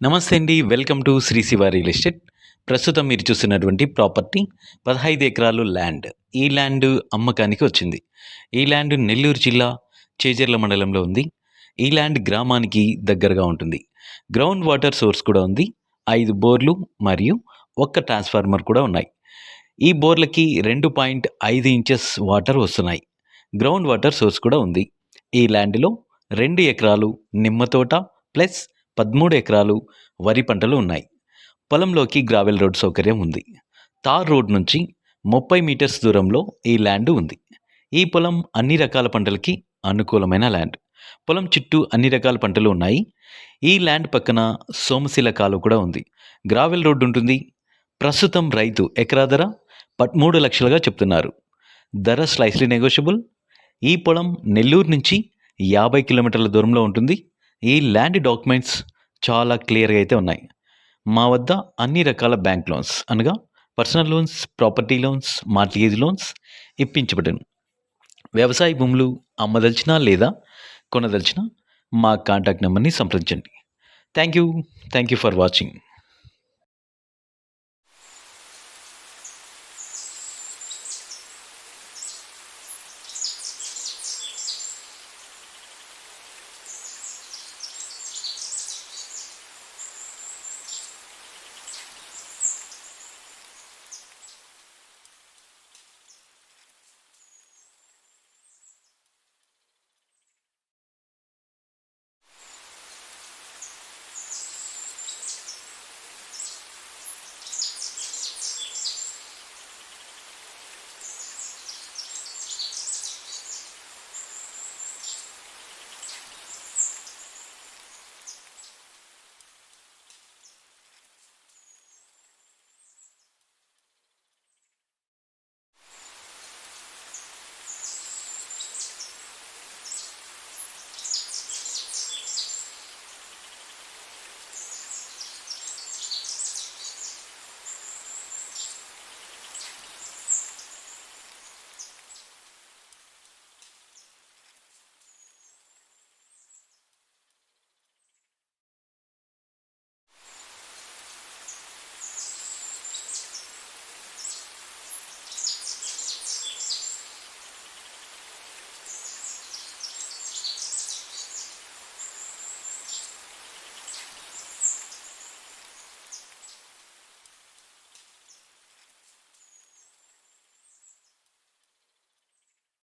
నమస్తే అండి. Welcome to Sri Shiva real estate. ప్రస్తుతం మీరు చూస్తున్నటువంటి ప్రాపర్టీ 15 ఎకరాలు ల్యాండ్. ఈ ల్యాండ్ అమ్మకానికి వచ్చింది. ఈ ల్యాండ్ నెల్లూరు జిల్లా చేజర్ల మండలంలో ఉంది. ఈ ల్యాండ్ గ్రామానికి దగ్గరగా ఉంటుంది. గ్రౌండ్ వాటర్ సోర్స్ కూడా ఉంది. 5 బోర్లు మరియు 1 ట్రాన్స్ఫార్మర్ కూడా ఉన్నాయి. ఈ బోర్లకి 2.5 ఇంచెస్ వాటర్ వస్తున్నాయి. గ్రౌండ్ వాటర్ సోర్స్ కూడా ఉంది. ఈ ల్యాండ్లో 2 ఎకరాలు నిమ్మ తోట ప్లస్ 13 ఎకరాలు వరి పంటలు ఉన్నాయి. పొలంలోకి గ్రావెల్ రోడ్ సౌకర్యం ఉంది. తార్ రోడ్ నుంచి 30 మీటర్స్ దూరంలో ఈ ల్యాండ్ ఉంది. ఈ పొలం అన్ని రకాల పంటలకి అనుకూలమైన ల్యాండ్. పొలం చుట్టూ అన్ని రకాల పంటలు ఉన్నాయి. ఈ ల్యాండ్ పక్కన సోమశిల కాలువ కూడా ఉంది. గ్రావెల్ రోడ్ ఉంటుంది. ప్రస్తుతం రైతు ఎకరా ధర 13 లక్షలుగా చెప్తున్నారు. ధర స్లైస్లీ నెగోషియబుల్. ఈ పొలం నెల్లూరు నుంచి 50 కిలోమీటర్ల దూరంలో ఉంటుంది. ఈ ల్యాండ్ డాక్యుమెంట్స్ చాలా క్లియర్గా అయితే ఉన్నాయి. మా వద్ద అన్ని రకాల బ్యాంక్ లోన్స్ అనగా personal loans, property loans, mortgage loans ఇప్పించబడును. వ్యవసాయ భూములు అమ్మదలిచినా లేదా కొనదలిచినా మా కాంటాక్ట్ నెంబర్ని సంప్రదించండి. Thank you for watching.